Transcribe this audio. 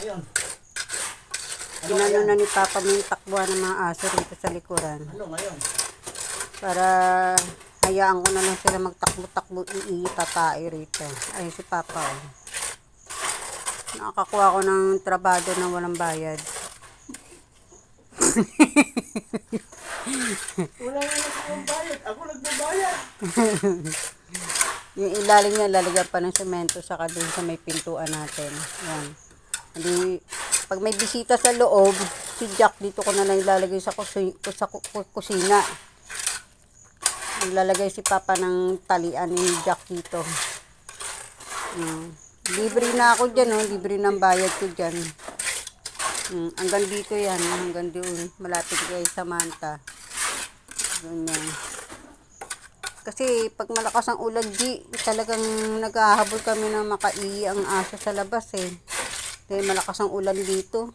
ngayon? Ginano na ni Papa mo yung takbuhan ng mga aso rito sa likuran. Ano ngayon? Para hayaan ko na lang sila magtakbo-takbo, iitatay rito. Ay, si Papa. Oh. Nakakakuha ko ng trabaho na walang bayad. Wala nga nagbabayad. Ako nagbabayad. Yung ilalim niya, lalagyan pa ng semento saka dun sa may pintuan natin. Yan. Hindi, pag may bisita sa loob, si Jack dito ko na lang ilalagay sa kusina. Naglalagay si Papa ng talian ni Jack dito. Libre na ako dyan, oh. Libre ng bayad ko dyan. Hanggang dito yan, hanggang doon. Malapit kay Samantha. Ganyan. Kasi pag malakas ang ulan, talagang naghahabol kami ng makaihi ang aso sa labas eh. Dahil malakas ang ulan dito.